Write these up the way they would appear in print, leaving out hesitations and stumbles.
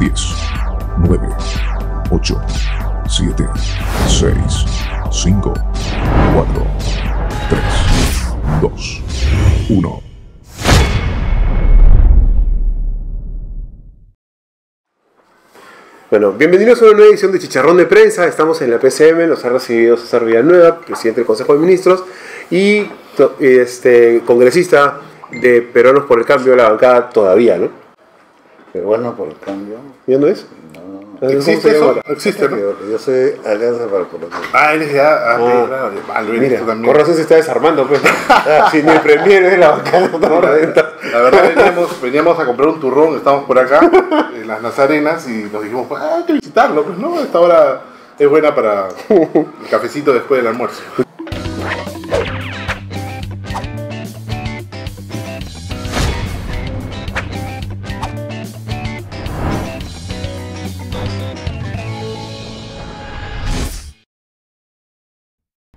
10, 9, 8, 7, 6, 5, 4, 3, 2, 1. Bueno, bienvenidos a una nueva edición de Chicharrón de Prensa. Estamos en la PCM, nos ha recibido César Villanueva, presidente del Consejo de Ministros, y congresista de Peruanos por el Cambio, la bancada todavía, ¿no? Peruano por el Cambio. ¿Ya no es? No. ¿Existe eso? Existe, ¿no? Yo soy Alianza para el Colombia. Eres ya. Claro. Mira, también. por razón se está desarmando, pues. Si ni el premier es la bancada, no estamos adentro. La verdad, veníamos a comprar un turrón, estamos por acá, en las Nazarenas, y nos dijimos, hay que visitarlo, pues, ¿no? Esta hora es buena para el cafecito después del almuerzo.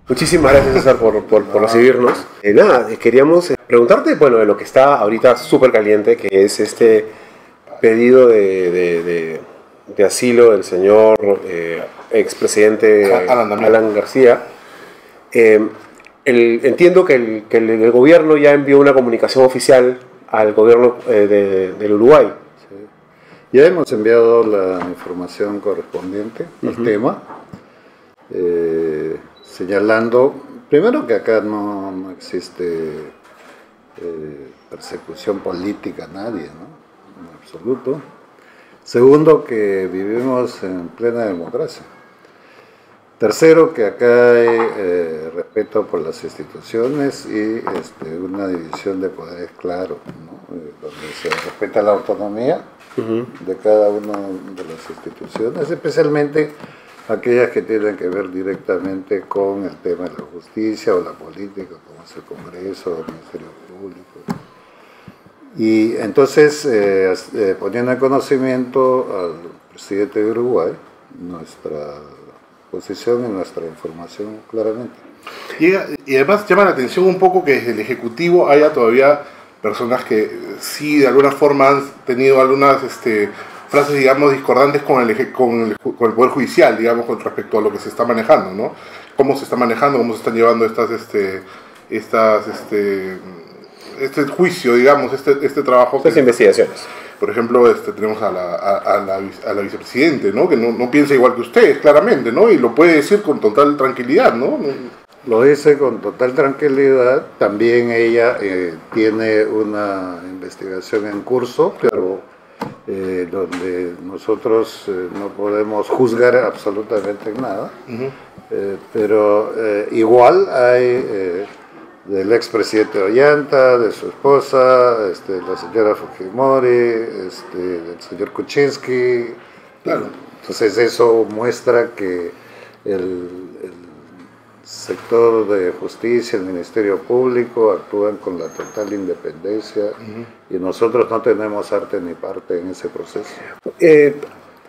Muchísimas gracias, César, por recibirnos. Nada, queríamos preguntarte, bueno, de lo que está ahorita súper caliente, que es este pedido de asilo del señor expresidente Alan García. Entiendo que el gobierno ya envió una comunicación oficial al gobierno del Uruguay. Sí. Ya hemos enviado la información correspondiente al tema. Señalando, primero, que acá no existe persecución política a nadie, ¿no? En absoluto. Segundo, que vivimos en plena democracia. Tercero, que acá hay respeto por las instituciones y una división de poderes claro, ¿no? Donde se respeta la autonomía de cada una de las instituciones, especialmente aquellas que tienen que ver directamente con el tema de la justicia o la política, como es el Congreso, el Ministerio Público. Y entonces, poniendo en conocimiento al presidente de Uruguay nuestra posición y nuestra información claramente. Y además llama la atención un poco que desde el Ejecutivo haya todavía personas que sí, de alguna forma, han tenido algunas frases, digamos, discordantes con el Poder Judicial, digamos, con respecto a lo que se está manejando, ¿no? Cómo se está manejando, cómo se están llevando este juicio, digamos, este trabajo. Estas investigaciones. Por ejemplo, tenemos a la vicepresidente, ¿no? Que no piensa igual que ustedes, claramente, ¿no? Y lo puede decir con total tranquilidad, ¿no? Lo dice con total tranquilidad. También ella tiene una investigación en curso, pero donde nosotros no podemos juzgar absolutamente nada, pero igual hay del expresidente Ollanta, de su esposa, la señora Fujimori, del señor Kuczynski. Claro. Entonces eso muestra que el sector de justicia, el Ministerio Público actúan con la total independencia y nosotros no tenemos arte ni parte en ese proceso.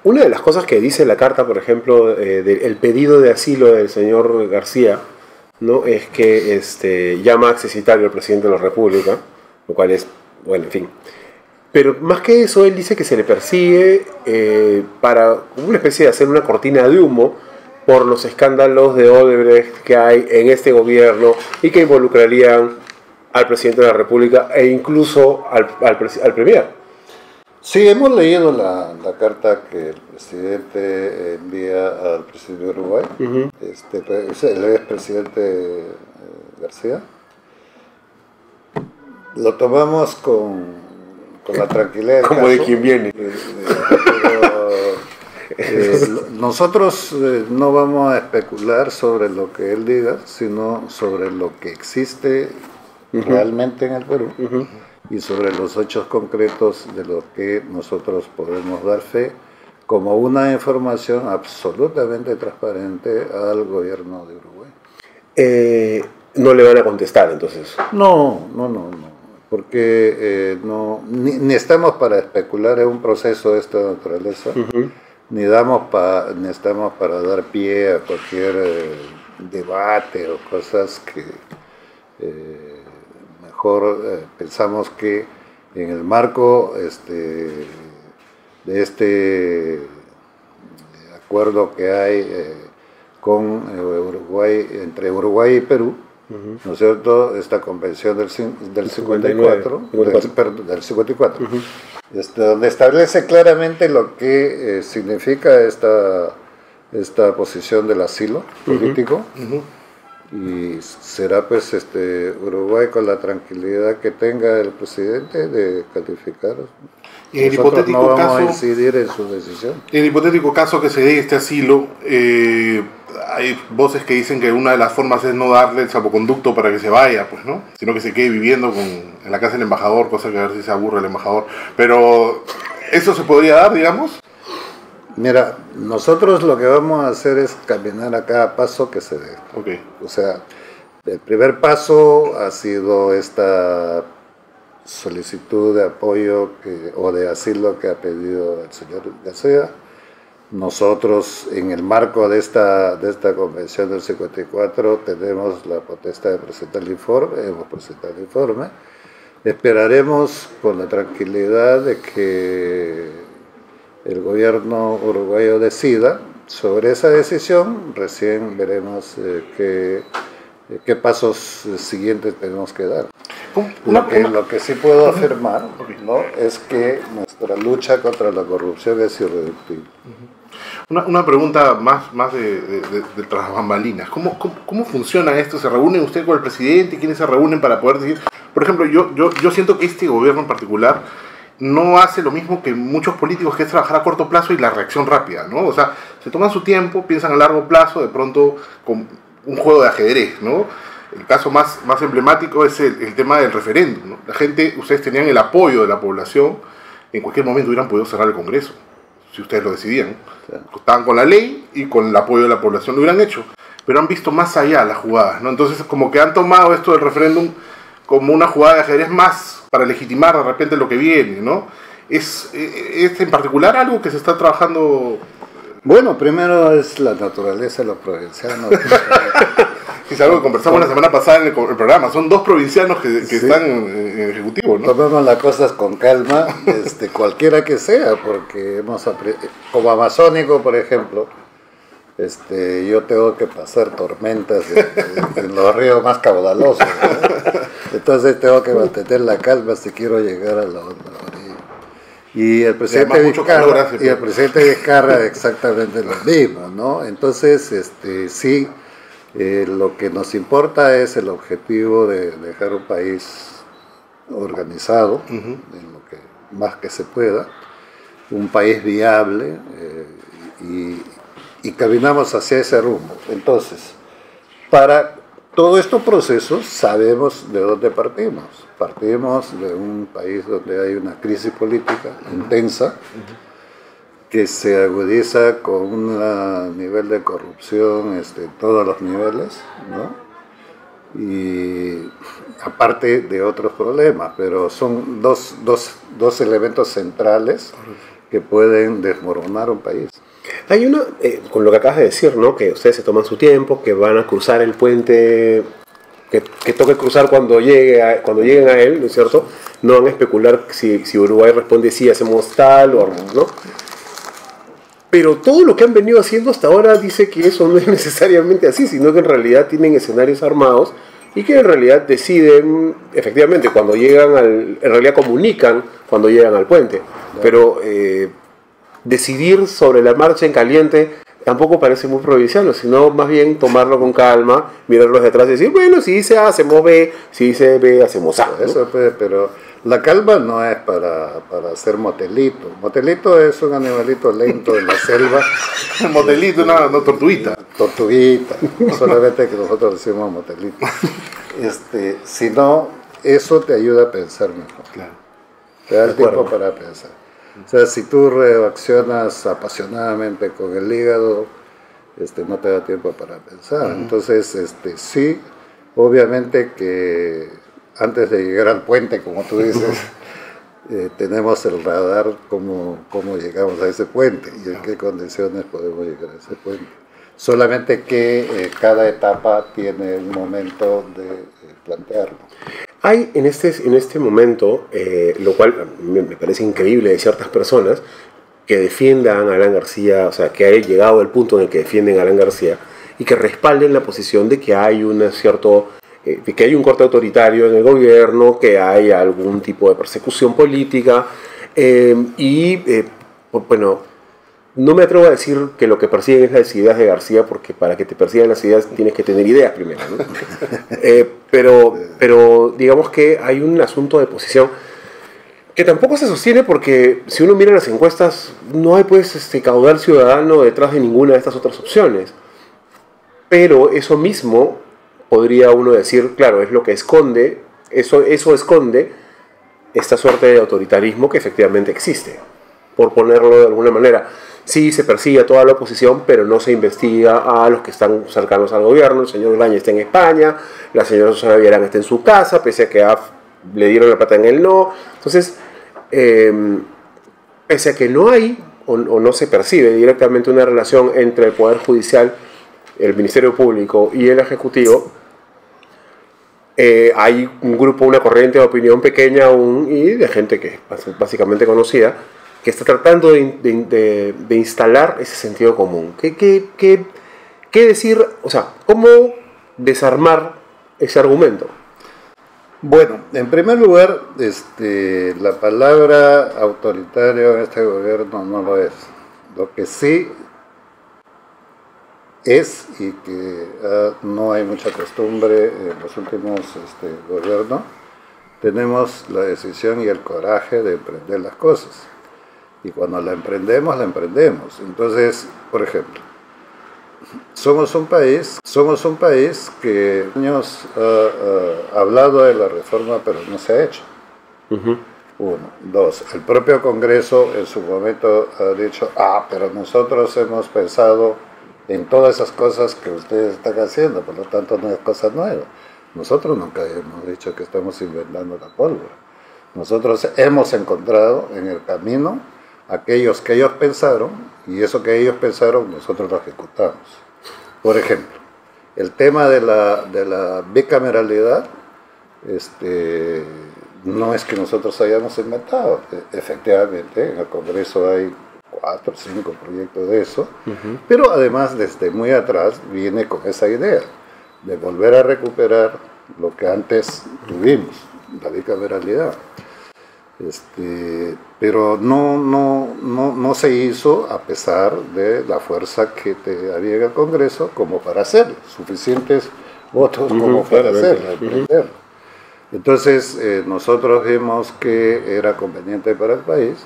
Una de las cosas que dice la carta, por ejemplo, del pedido de asilo del señor García, ¿no? Es que llama accesitario al presidente de la República, lo cual es, bueno, en fin. Pero más que eso, él dice que se le persigue para una especie de hacer una cortina de humo por los escándalos de Odebrecht que hay en este gobierno y que involucrarían al presidente de la República e incluso al premier. Sí, hemos leído la carta que el presidente envía al presidente de Uruguay, el expresidente García. Lo tomamos con la tranquilidad del como caso, de quien viene. Nosotros no vamos a especular sobre lo que él diga, sino sobre lo que existe realmente en el Perú y sobre los hechos concretos de lo que nosotros podemos dar fe como una información absolutamente transparente al gobierno de Uruguay. No le van a contestar entonces. No, porque ni estamos para especular en un proceso de esta naturaleza. Ni estamos para dar pie a cualquier debate o cosas que mejor pensamos que en el marco de este acuerdo que hay con Uruguay, entre Uruguay y Perú, ¿no es cierto? Esta convención del 54, del 54, donde establece claramente lo que significa esta posición del asilo político. Y será pues Uruguay, con la tranquilidad que tenga el presidente, de calificar. Y en el Nosotros hipotético no vamos caso, a incidir en su decisión. En el hipotético caso que se dé este asilo, hay voces que dicen que una de las formas es no darle el salvoconducto para que se vaya, pues, ¿no? Sino que se quede viviendo en la casa del embajador, cosa que a ver si se aburre el embajador. Pero, ¿eso se podría dar, digamos? Mira, nosotros lo que vamos a hacer es caminar a cada paso que se dé. Okay. O sea, el primer paso ha sido esta solicitud de apoyo o de asilo que ha pedido el señor García. Nosotros, en el marco de esta convención del 54, tenemos la potestad de presentar el informe, hemos presentado el informe. Esperaremos con la tranquilidad de que el gobierno uruguayo decida sobre esa decisión. Recién veremos qué pasos siguientes tenemos que dar. Lo que sí puedo afirmar, ¿no?, es que nuestra lucha contra la corrupción es irreductible. Una pregunta más de tras bambalinas. ¿Cómo funciona esto? ¿Se reúnen usted con el presidente? ¿Quiénes se reúnen para poder decir? Por ejemplo, yo siento que este gobierno en particular no hace lo mismo que muchos políticos, que es trabajar a corto plazo y la reacción rápida, ¿no? O sea, se toman su tiempo, piensan a largo plazo, de pronto con un juego de ajedrez, ¿no? El caso más emblemático es el tema del referéndum, ¿no? La gente, ustedes tenían el apoyo de la población, en cualquier momento hubieran podido cerrar el Congreso, si ustedes lo decidían. Claro. Estaban con la ley y con el apoyo de la población, lo hubieran hecho, pero han visto más allá las jugadas, ¿no? Entonces, como que han tomado esto del referéndum como una jugada de ajedrez más para legitimar de repente lo que viene, ¿no? ¿Es en particular algo que se está trabajando? Bueno, primero es la naturaleza de los provincianos. Es algo que conversamos la semana pasada en el programa. Son dos provincianos que sí, están en el Ejecutivo, ¿no? Tomemos las cosas con calma, cualquiera que sea, porque como amazónico, por ejemplo, yo tengo que pasar tormentas en los ríos más caudalosos, ¿no? Entonces tengo que mantener la calma si quiero llegar a la orilla. Y el presidente Vizcarra exactamente lo mismo, ¿no? Entonces, sí, lo que nos importa es el objetivo de dejar un país organizado, en lo que más que se pueda, un país viable, y caminamos hacia ese rumbo. Entonces, para todos estos procesos sabemos de dónde partimos. Partimos de un país donde hay una crisis política intensa, que se agudiza con un nivel de corrupción en todos los niveles, ¿no? Y aparte de otros problemas, pero son dos elementos centrales que pueden desmoronar un país. Hay una, con lo que acabas de decir, ¿no?, que ustedes se toman su tiempo, que van a cruzar el puente, que toque cruzar cuando lleguen a él, ¿no es cierto? No van a especular si Uruguay responde sí, hacemos tal o no. Pero todo lo que han venido haciendo hasta ahora dice que eso no es necesariamente así, sino que en realidad tienen escenarios armados y que en realidad deciden, efectivamente, cuando llegan en realidad comunican cuando llegan al puente. Pero decidir sobre la marcha en caliente tampoco parece muy provinciano, sino más bien tomarlo con calma, mirarlos de atrás y decir, bueno, si dice A, hacemos B, si dice B, hacemos A, ¿no? Eso puede, pero la calma no es para hacer motelito. Motelito es un animalito lento en la selva. Motelito, no tortuguita. Tortuguita, solamente que nosotros decimos motelito. Sino, eso te ayuda a pensar mejor. Claro. Te da el tiempo para pensar. O sea, si tú reaccionas apasionadamente con el hígado, no te da tiempo para pensar. Entonces, sí, obviamente que antes de llegar al puente, como tú dices, tenemos el radar cómo llegamos a ese puente y en qué condiciones podemos llegar a ese puente. Solamente que cada etapa tiene un momento de plantearlo. Hay en este momento, lo cual me parece increíble de ciertas personas, que defiendan a Alan García, o sea, que haya llegado al punto en el que defienden a Alan García y que respalden la posición de que hay de que hay un corte autoritario en el gobierno, que hay algún tipo de persecución política bueno, no me atrevo a decir que lo que persiguen es las ideas de García, porque para que te persigan las ideas tienes que tener ideas primero, ¿no? Pero digamos que hay un asunto de posición que tampoco se sostiene, porque si uno mira las encuestas no hay pues caudal ciudadano detrás de ninguna de estas otras opciones. Pero eso mismo podría uno decir, claro, es lo que esconde, eso esconde esta suerte de autoritarismo que efectivamente existe, por ponerlo de alguna manera. Sí, se persigue a toda la oposición, pero no se investiga a los que están cercanos al gobierno. El señor Glaña está en España, la señora Susana Villarán está en su casa, pese a que le dieron la plata en el no. Entonces, pese a que no hay o no se percibe directamente una relación entre el Poder Judicial, el Ministerio Público y el Ejecutivo, hay un grupo, una corriente de opinión pequeña aún y de gente que es básicamente conocida, que está tratando de instalar ese sentido común. ¿Qué decir? O sea, ¿cómo desarmar ese argumento? Bueno, en primer lugar, la palabra autoritario en este gobierno no lo es. Lo que sí es, y que no hay mucha costumbre en los últimos gobiernos, tenemos la decisión y el coraje de emprender las cosas. Y cuando la emprendemos, la emprendemos. Entonces, por ejemplo, somos un país que años ha hablado de la reforma, pero no se ha hecho. Uno. Dos, el propio Congreso en su momento ha dicho, pero nosotros hemos pensado en todas esas cosas que ustedes están haciendo, por lo tanto no es cosa nueva. Nosotros nunca hemos dicho que estamos inventando la pólvora. Nosotros hemos encontrado en el camino aquellos que ellos pensaron, y eso que ellos pensaron nosotros lo ejecutamos. Por ejemplo, el tema de la bicameralidad, no es que nosotros hayamos inventado. Efectivamente, en el Congreso hay 4 o 5 proyectos de eso, pero además desde muy atrás viene con esa idea de volver a recuperar lo que antes tuvimos, la bicameralidad. Pero no se hizo a pesar de la fuerza que había en el Congreso como para hacerlo, suficientes votos como para hacerlo, emprenderlo. Entonces nosotros vimos que era conveniente para el país,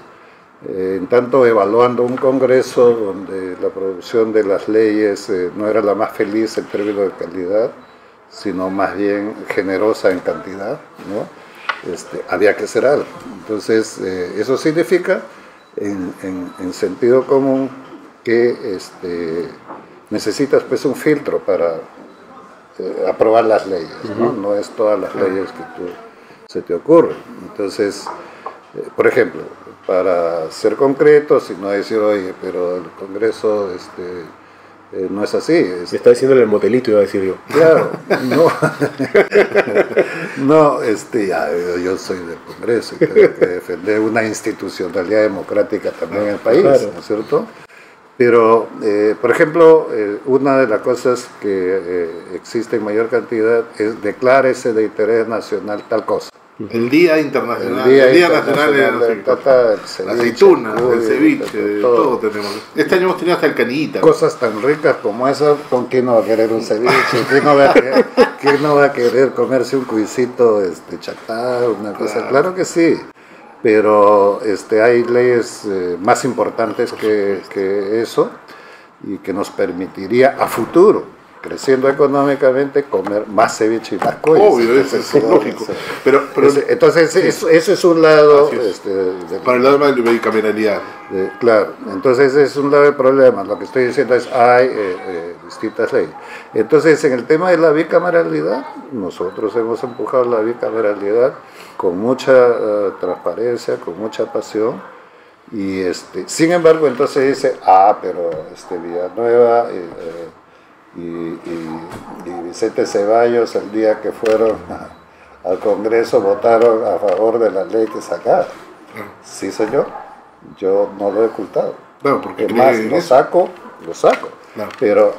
en tanto evaluando un Congreso donde la producción de las leyes no era la más feliz en términos de calidad, sino más bien generosa en cantidad, ¿no? Había que hacer algo. Entonces, eso significa, en sentido común, que necesitas pues un filtro para aprobar las leyes, ¿no? No es todas las leyes que se te ocurren. Entonces, por ejemplo, para ser concretos y no decir, oye, pero el Congreso no es así. Me está diciendo el motelito, iba a decir yo. Claro, no, yo soy del Congreso y tengo que defender una institucionalidad democrática también en el país, claro, ¿no es cierto? Pero, por ejemplo, una de las cosas que existe en mayor cantidad es declárese de interés nacional tal cosa. El Día Internacional, el Día Nacional de la aceituna, el ceviche, todo tenemos. Este año hemos tenido hasta el canillita. Cosas tan ricas como esas, ¿con quién no va a querer un ceviche? ¿Quién no va a querer comerse un cuisito chatá, una cosa? Claro que sí, pero hay leyes más importantes que eso y que nos permitiría a futuro, creciendo económicamente, comer más ceviche y más cosas. Obvio, eso es lógico. Pero entonces, eso es un lado... para el lado de la bicameralidad. Claro, entonces es un lado del problema. Lo que estoy diciendo es hay distintas leyes. Entonces, en el tema de la bicameralidad, nosotros hemos empujado la bicameralidad con mucha transparencia, con mucha pasión. Y sin embargo, entonces dice, pero Villanueva... Y Vicente Ceballos, el día que fueron al Congreso, votaron a favor de la ley que sacaron. Sí, señor. yo no lo he ocultado. Claro, porque Es más, lo saco, Claro. pero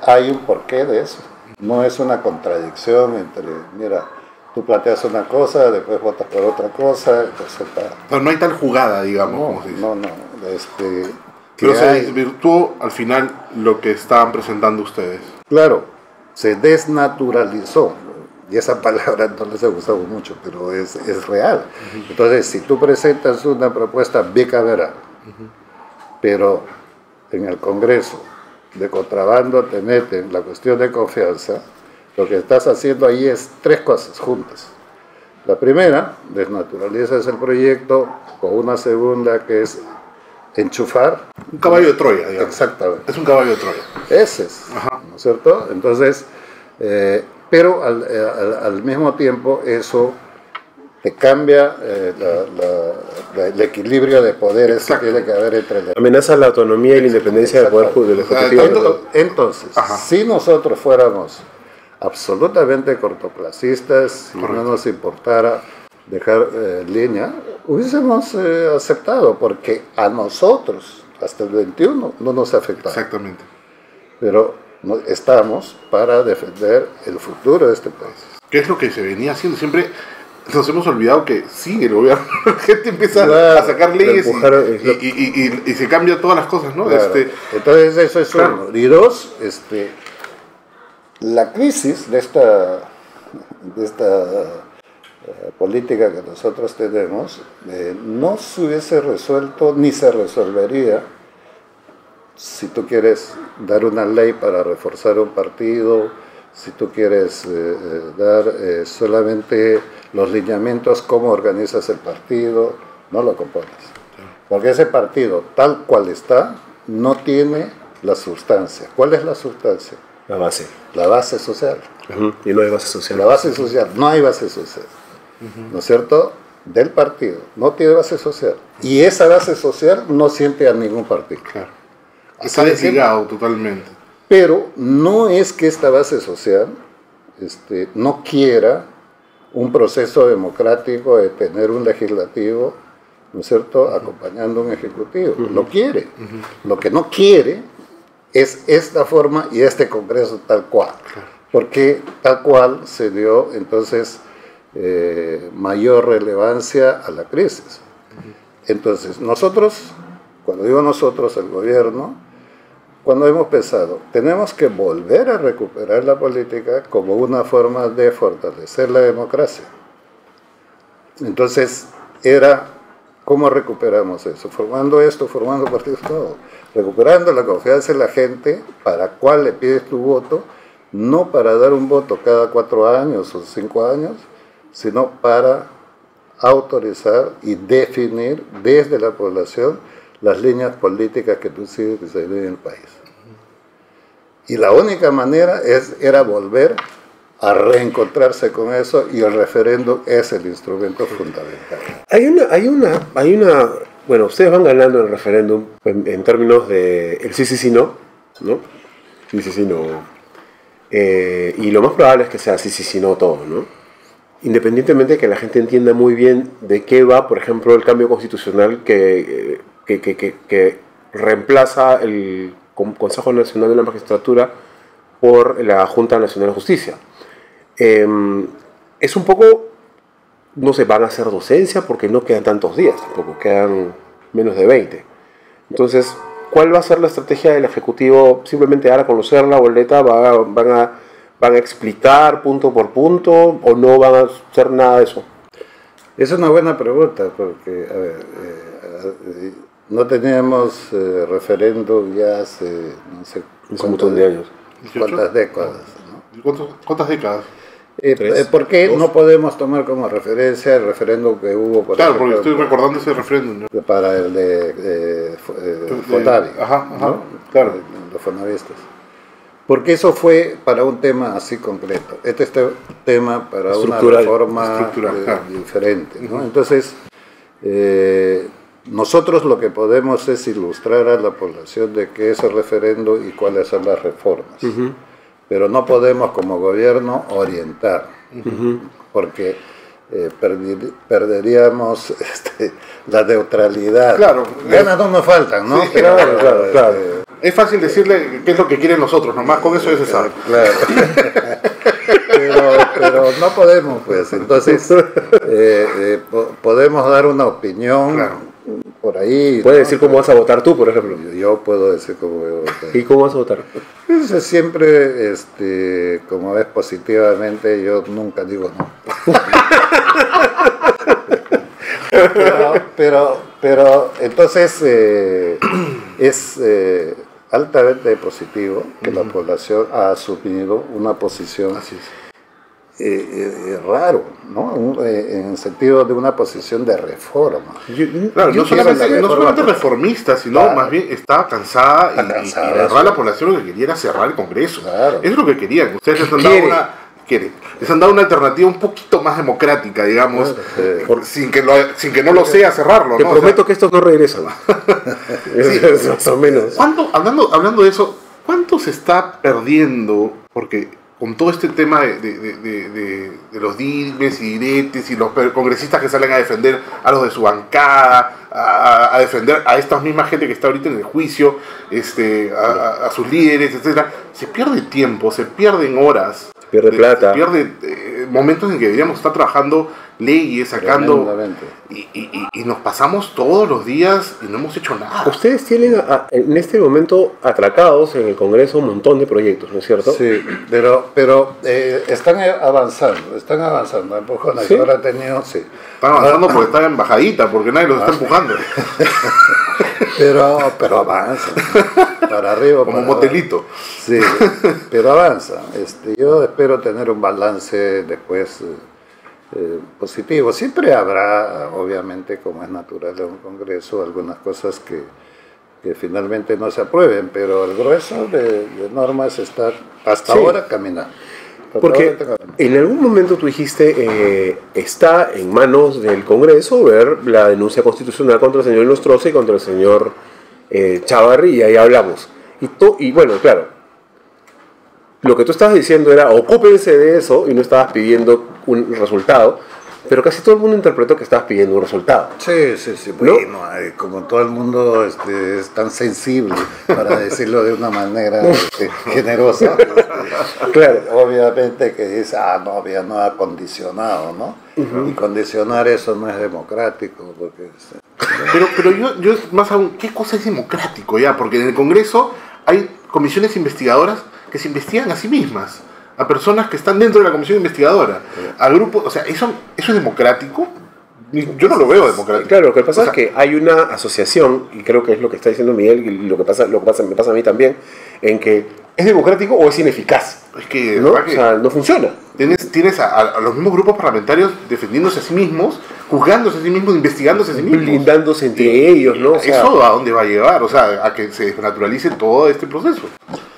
hay un porqué de eso. No es una contradicción entre, mira, tú planteas una cosa, después votas por otra cosa, entonces Pero no hay tal jugada, digamos, como se dice. no, Pero que se hay- desvirtuó al final lo que estaban presentando ustedes. Claro, se desnaturalizó. Y esa palabra no les ha gustado mucho, pero es real. Entonces, si tú presentas una propuesta bicameral, pero en el Congreso de contrabando te meten la cuestión de confianza, lo que estás haciendo ahí es tres cosas juntas. La primera, desnaturalizas el proyecto, con una segunda que es enchufar. Un caballo de Troya, digamos. Exactamente. Es un caballo de Troya. Ese es, Ajá. ¿no es cierto? Entonces, pero al mismo tiempo eso te cambia el equilibrio de poderes Exacto. que tiene que haber entre las... Amenaza la autonomía y la independencia del poder del Ejecutivo. Entonces, Ajá. si nosotros fuéramos absolutamente cortoplacistas, si no Correcto. nos importara dejar línea, hubiésemos aceptado, porque a nosotros, hasta el 21, no nos afectaba. Exactamente. Pero estamos para defender el futuro de este país. ¿Qué es lo que se venía haciendo? Siempre nos hemos olvidado que sigue el gobierno. La gente empieza Claro, a sacar leyes empujaron- y se cambian todas las cosas, ¿no? Claro. Entonces eso es Claro. uno. Y dos, la crisis de esta política que nosotros tenemos no se hubiese resuelto ni se resolvería si tú quieres dar una ley para reforzar un partido, si tú quieres dar solamente los lineamientos, cómo organizas el partido, no lo compones. Porque ese partido, tal cual está, no tiene la sustancia. ¿Cuál es la sustancia? La base. La base social. Ujú. Y no hay base social. La base social, no hay base social. ¿No es cierto? Del partido, no tiene base social. Y esa base social no siente a ningún partido. Claro. Está Así de simple. desligado totalmente. Pero no es que esta base social no quiera un proceso democrático de tener un legislativo, ¿no es cierto?, acompañando un ejecutivo. Lo quiere. Lo que no quiere es esta forma y este Congreso tal cual. Porque tal cual se dio entonces mayor relevancia a la crisis. Entonces, nosotros, cuando digo nosotros, el gobierno, cuando hemos pensado, tenemos que volver a recuperar la política como una forma de fortalecer la democracia. Entonces, era, ¿cómo recuperamos eso? Formando partidos, no. Recuperando la confianza en la gente, para cuál le pides tu voto, no para dar un voto cada 4 años o 5 años, sino para autorizar y definir desde la población las líneas políticas que tú sigues que se viven en el país. Y la única manera era volver a reencontrarse con eso, y el referéndum es el instrumento fundamental. Hay una, bueno, ustedes van ganando el referéndum en términos de el sí, no, ¿no? Sí, no. Y lo más probable es que sea sí, no todo, ¿no? Independientemente de que la gente entienda muy bien de qué va, por ejemplo, el cambio constitucional que reemplaza el Consejo Nacional de la Magistratura por la Junta Nacional de Justicia. Es un poco, no sé, van a hacer docencia porque no quedan tantos días, tampoco quedan menos de 20. Entonces, ¿cuál va a ser la estrategia del Ejecutivo? ¿Simplemente dar a conocer la boleta? ¿Van a explicar punto por punto o no van a hacer nada de eso? Es una buena pregunta, porque, a ver, no teníamos referéndum ya hace, no sé, Es un montón de años. cuántas décadas, ¿no? ¿Cuántas décadas? ¿Por qué ¿Dos? no podemos tomar como referencia el referéndum que hubo, por Claro, porque ejemplo, estoy recordando ese referéndum, ¿no? para el de Fonavi, Ajá, ¿no? claro. Los fonavistas? Porque eso fue para un tema así concreto. Este es tema para una Estructural. reforma Estructural, claro. diferente, ¿no? Entonces, nosotros lo que podemos es ilustrar a la población de qué es el referéndum y cuáles son las reformas. Pero no podemos como gobierno orientar, porque perderíamos la neutralidad. Claro. Ganas no nos faltan, ¿no? Sí, claro. Es fácil decirle qué es lo que quieren nosotros, nomás con eso ya se sabe. Claro. pero no podemos, pues. Entonces, podemos dar una opinión. Claro. Por ahí. Puedes decir cómo vas a votar tú, por ejemplo. Yo puedo decir cómo voy a votar. ¿Y cómo vas a votar? Entonces, siempre, como ves positivamente, yo nunca digo no. pero entonces es altamente positivo que la población ha asumido una posición. Así es. Raro, ¿no? En el sentido de una posición de reforma. Claro, Yo no quiero solamente, la reforma, reformista, sino claro, más bien estaba cansada, está y cansada, la verdad sí. la población lo que quería era cerrar el Congreso. Claro. Eso es lo que querían. Ustedes les han dado les han dado una alternativa un poquito más democrática, digamos, sin que no lo sea cerrarlo. Te ¿no? prometo que estos no regresan. Es más o menos. Hablando de eso, ¿cuánto se está perdiendo? Porque con todo este tema de los dimes y diretes y los congresistas que salen a defender a los de su bancada, a defender a esta misma gente que está ahorita en el juicio, a sus líderes, etcétera, se pierde tiempo, se pierden horas, Se pierde plata. se pierde momentos en que deberíamos estar trabajando leyes, sacando, Tremendamente. y nos pasamos todos los días y no hemos hecho nada. Ustedes tienen en este momento atracados en el Congreso un montón de proyectos, ¿no es cierto? Sí, pero están avanzando, empujones. ¿Sí? Ahora he tenido, sí. Están avanzando porque están en bajadita, porque nadie los está empujando. Pero avanzan. Para arriba. Como un para motelito. abajo. Sí, pero avanzan. Yo espero tener un balance después positivo. Siempre habrá, obviamente, como es natural en un congreso, algunas cosas que finalmente no se aprueben, pero el grueso de normas está hasta Sí. ahora caminando. Porque en algún momento tú dijiste, está en manos del Congreso ver la denuncia constitucional contra el señor Nostroza y contra el señor Chávarri, y ahí hablamos. Y bueno, claro, lo que tú estabas diciendo era, ocúpense de eso, y no estabas pidiendo un resultado, pero casi todo el mundo interpretó que estabas pidiendo un resultado. Sí. ¿No? Bueno, como todo el mundo es tan sensible, para decirlo de una manera generosa, Claro. obviamente que dice, no había nada condicionado, ¿no? Y condicionar eso no es democrático, porque... Pero yo más aún, ¿qué cosa es democrático ya? Porque en el Congreso hay comisiones investigadoras que se investigan a sí mismas, a personas que están dentro de la comisión investigadora, al grupo, o sea, ¿eso es democrático? Yo no lo veo democrático. Claro, lo que pasa es que hay una asociación, y creo que es lo que está diciendo Miguel, y lo que me pasa a mí también, en que ¿es democrático o es ineficaz? Es que, ¿No? ¿verdad que O sea, no funciona. tienes a los mismos grupos parlamentarios defendiéndose a sí mismos, juzgándose a sí mismos, investigándose a sí mismos. Blindándose entre ellos, ¿no? O sea, ¿Eso a dónde va a llevar? O sea, a que se desnaturalice todo este proceso,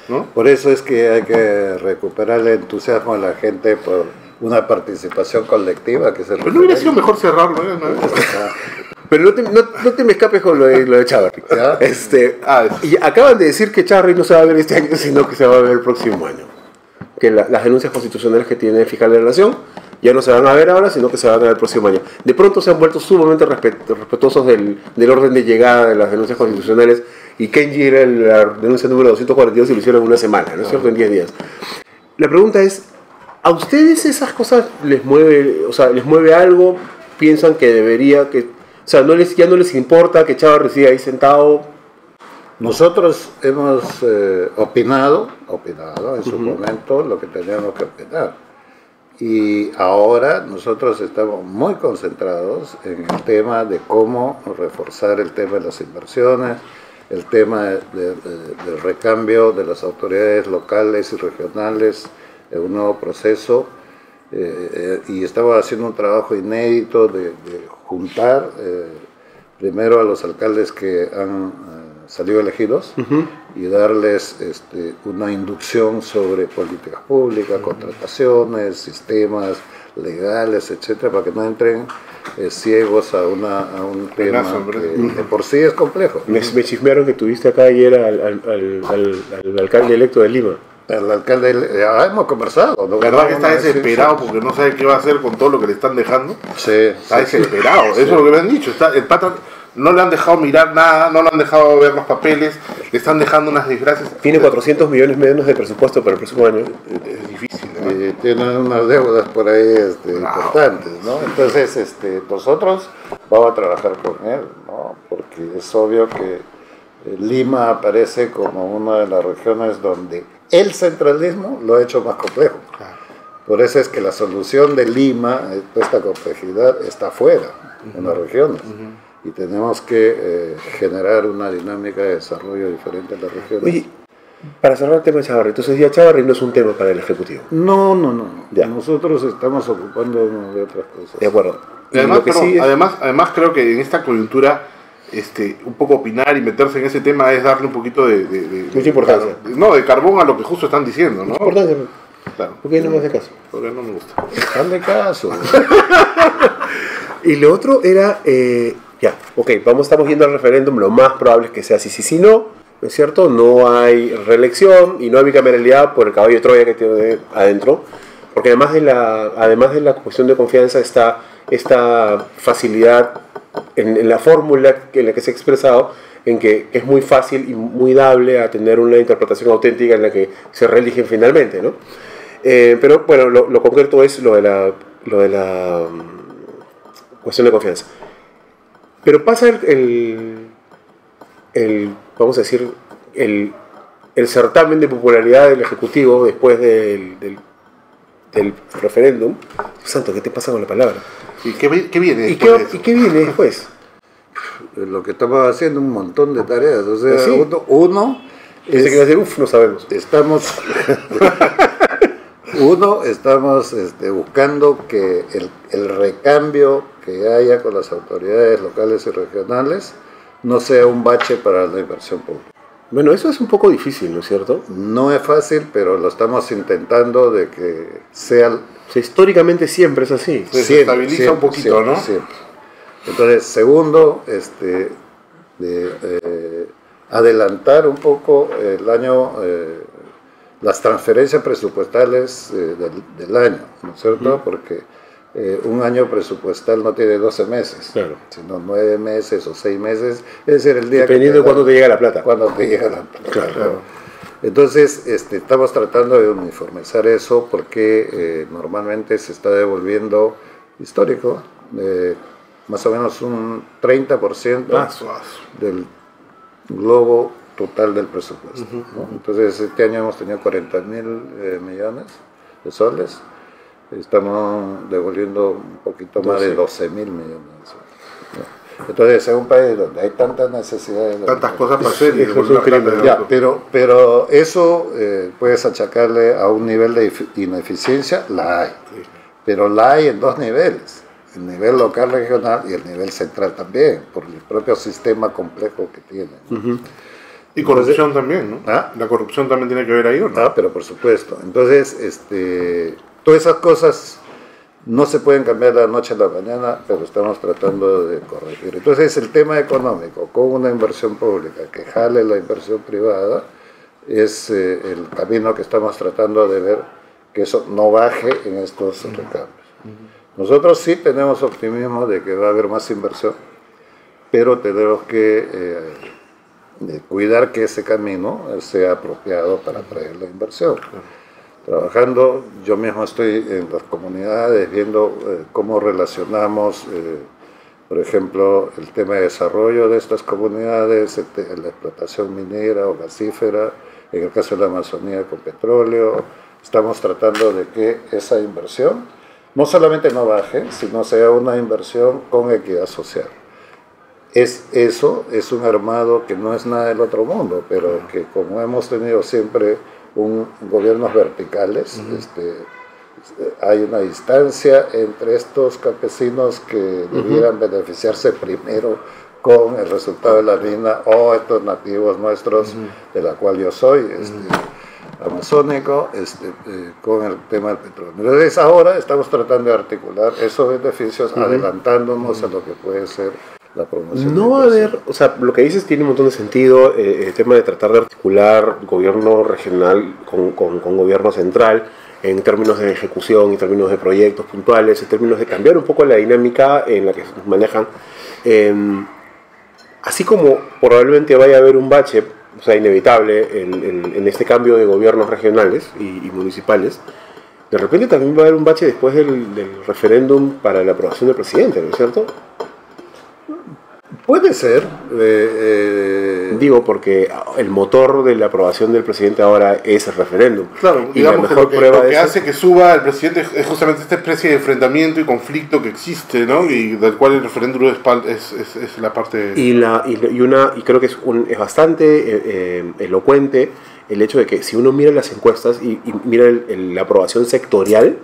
¿no? Por eso es que hay que recuperar el entusiasmo de la gente por una participación colectiva que se Pero no hubiera sido mejor cerrarlo, ¿eh? pero no te me escapes con lo de Chávarri. ¿Ya? Y acaban de decir que Chávarri no se va a ver este año, sino que se va a ver el próximo año. Que las denuncias constitucionales que tiene el fiscal de la Nación ya no se van a ver ahora, sino que se van a ver el próximo año. De pronto se han vuelto sumamente respetuosos del orden de llegada de las denuncias constitucionales, y Kenji era la denuncia número 242 y lo hicieron en una semana, ¿no es cierto? En 10 días. La pregunta es, ¿a ustedes esas cosas les mueve algo? ¿Piensan que debería, que, o sea, ya no les importa que Chávarri siga ahí sentado? Nosotros hemos opinado en su momento lo que teníamos que opinar. Y ahora nosotros estamos muy concentrados en el tema de cómo reforzar el tema de las inversiones, el tema del recambio de las autoridades locales y regionales en un nuevo proceso. Y estamos haciendo un trabajo inédito de juntar primero a los alcaldes que han salido elegidos y darles una inducción sobre políticas públicas, contrataciones, sistemas legales, etcétera, para que no entren ciegos a un tema que de por sí es complejo. Me chismearon que tuviste acá ayer al alcalde electo de Lima. El alcalde, hemos conversado. ¿No? ¿Verdad que está Sí, desesperado sí. porque no sabe qué va a hacer con todo lo que le están dejando? Sí, Está sí, desesperado, sí. eso es lo que me han dicho. El pata no le han dejado mirar nada, no le han dejado ver los papeles, le están dejando unas desgracias. Tiene 400 millones menos de presupuesto para el próximo año. Es difícil, ¿no? Y tienen unas deudas por ahí importantes, ¿no? Entonces, nosotros vamos a trabajar con él, ¿no? Porque es obvio que Lima aparece como una de las regiones donde el centralismo lo ha hecho más complejo. Claro. Por eso es que la solución de Lima, esta complejidad, está afuera, en las regiones. Y tenemos que generar una dinámica de desarrollo diferente en las regiones. Oye, para cerrar el tema de Chávarri, entonces ya Chávarri no es un tema para el Ejecutivo. No. Ya. Nosotros estamos ocupándonos de otras cosas. De acuerdo. Y además, Lo que perdón, sí es- además creo que en esta coyuntura un poco opinar y meterse en ese tema es darle un poquito de Mucha importancia. de carbón a lo que justo están diciendo, ¿no? Importante, Claro, ¿por qué no me hace caso? porque no me gusta. Hazle caso. Y lo otro era, estamos yendo al referéndum, lo más probable es que sea sí, no, ¿no es cierto? No hay reelección y no hay bicameralidad por el caballo de Troya que tiene adentro, porque además de la cuestión de confianza está esta facilidad en la fórmula en la que se ha expresado, en que es muy fácil y muy dable a tener una interpretación auténtica en la que se reeligen finalmente, ¿no? Pero bueno, lo concreto es lo de la cuestión de confianza. Pero pasa vamos a decir, el certamen de popularidad del Ejecutivo después del referéndum. Santo, ¿qué te pasa con la palabra? ¿Y qué viene ¿Y después de eso? qué viene después? Lo que estamos haciendo, un montón de tareas. O sea, Sí. uno Pensé que iba a decir, no sabemos. estamos buscando que el recambio que haya con las autoridades locales y regionales no sea un bache para la inversión pública. Bueno, eso es un poco difícil, ¿no es cierto? No es fácil, pero lo estamos intentando de que sea O sea, históricamente siempre es así. Se desestabiliza un poquito, ¿no? Siempre. Entonces, segundo, adelantar un poco el año, las transferencias presupuestales del año, ¿no es cierto? Porque un año presupuestal no tiene 12 meses, Claro. sino 9 meses o 6 meses, es decir, el día Dependiendo de cuándo te llega la plata. cuando te llega la plata. Claro. Entonces, estamos tratando de uniformizar eso porque normalmente se está devolviendo histórico, más o menos un 30% Vaso. del globo total del presupuesto, ¿no? Entonces, este año hemos tenido 40.000 millones de soles, estamos devolviendo un poquito más de 12.000 millones de soles, ¿no? Entonces, en un país donde hay tantas necesidades, Tantas cosas para hacer y Eso es devolver la un plata crimen. de ya, otro. pero eso puedes achacarle a un nivel de ineficiencia, la hay. Pero la hay en dos niveles, el nivel local regional y el nivel central también, por el propio sistema complejo que tiene. Y corrupción también, ¿no? ¿Ah? La corrupción también tiene que ver ahí, ¿o no? Ah, pero por supuesto. Entonces, todas esas cosas no se pueden cambiar de la noche a la mañana, pero estamos tratando de corregir. Entonces, el tema económico, con una inversión pública que jale la inversión privada, es el camino que estamos tratando de ver que eso no baje en estos recambios. Nosotros sí tenemos optimismo de que va a haber más inversión, pero tenemos que cuidar que ese camino sea apropiado para atraer la inversión. Trabajando, yo mismo estoy en las comunidades viendo cómo relacionamos, por ejemplo, el tema de desarrollo de estas comunidades, la explotación minera o gasífera, en el caso de la Amazonía con petróleo. Estamos tratando de que esa inversión no solamente no baje, sino sea una inversión con equidad social. Eso es un armado que no es nada del otro mundo, pero que como hemos tenido siempre gobiernos verticales, hay una distancia entre estos campesinos que debieran beneficiarse primero con el resultado de la mina o estos nativos nuestros, de la cual yo soy, amazónico, con el tema del petróleo. Entonces ahora estamos tratando de articular esos beneficios, adelantándonos a lo que puede ser la promoción. No va a haber, o sea, lo que dices tiene un montón de sentido, el tema de tratar de articular gobierno regional con gobierno central en términos de ejecución, en términos de proyectos puntuales, en términos de cambiar un poco la dinámica en la que se manejan. Así como probablemente vaya a haber un bache, o sea, inevitable en este cambio de gobiernos regionales y municipales, de repente también va a haber un bache después del referéndum para la aprobación del presidente, ¿no es cierto? Puede ser. Digo, porque el motor de la aprobación del presidente ahora es el referéndum. Claro, y la digamos mejor que prueba lo de que eso hace que suba el presidente es justamente esta especie de enfrentamiento y conflicto que existe, ¿no? Y del cual el referéndum es la parte... y creo que es bastante elocuente el hecho de que si uno mira las encuestas y mira la aprobación sectorial,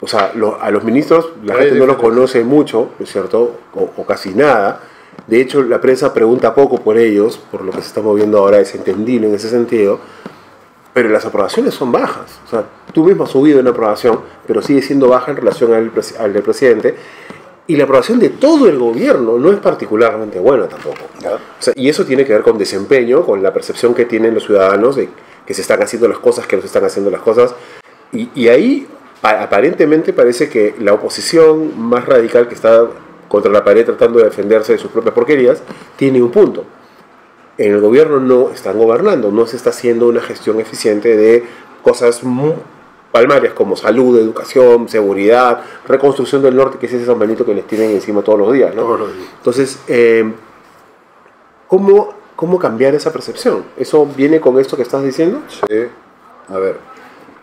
o sea, a los ministros la gente no los conoce mucho, ¿no es cierto? O casi nada. De hecho, la prensa pregunta poco por ellos, por lo que se está moviendo ahora, es entendible en ese sentido. Pero las aprobaciones son bajas. O sea, tú mismo has subido una aprobación, pero sigue siendo baja en relación al del presidente. Y la aprobación de todo el gobierno no es particularmente buena tampoco. O sea, y eso tiene que ver con desempeño, con la percepción que tienen los ciudadanos de que se están haciendo las cosas, que no se están haciendo las cosas. Y ahí aparentemente parece que la oposición más radical, que está contra la pared tratando de defenderse de sus propias porquerías, tiene un punto. En el gobierno no están gobernando, no se está haciendo una gestión eficiente de cosas muy palmarias como salud, educación, seguridad, reconstrucción del norte, que es ese San Benito que les tienen encima todos los días, ¿no? Todos los días. Entonces, ¿cómo cambiar esa percepción? ¿Eso viene con esto que estás diciendo? Sí, a ver,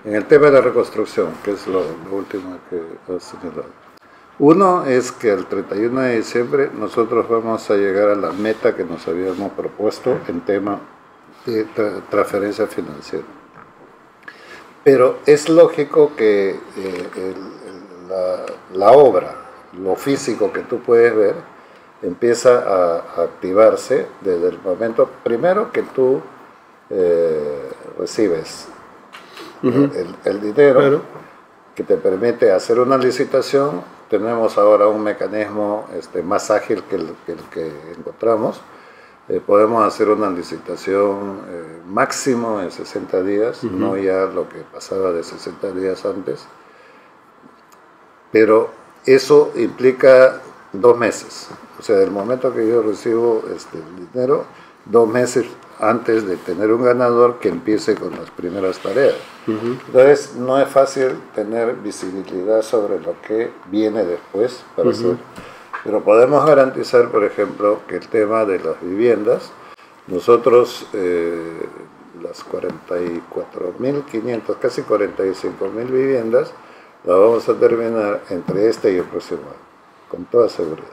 en el tema de la reconstrucción, que es lo último que has señalado. Uno es que el 31 de diciembre nosotros vamos a llegar a la meta que nos habíamos propuesto en tema de transferencia financiera. Pero es lógico que la obra, lo físico que tú puedes ver, empieza a activarse desde el momento primero que tú recibes el dinero, claro, que te permite hacer una licitación. Tenemos ahora un mecanismo más ágil que el que encontramos. Podemos hacer una licitación máximo en 60 días, no ya lo que pasaba de 60 días antes. Pero eso implica 2 meses. O sea, del momento que yo recibo el dinero, 2 meses antes de tener un ganador que empiece con las primeras tareas. Entonces, no es fácil tener visibilidad sobre lo que viene después para hacer. Pero podemos garantizar, por ejemplo, que el tema de las viviendas, nosotros las 44.500, casi 45.000 viviendas, las vamos a terminar entre este y el próximo año, con toda seguridad.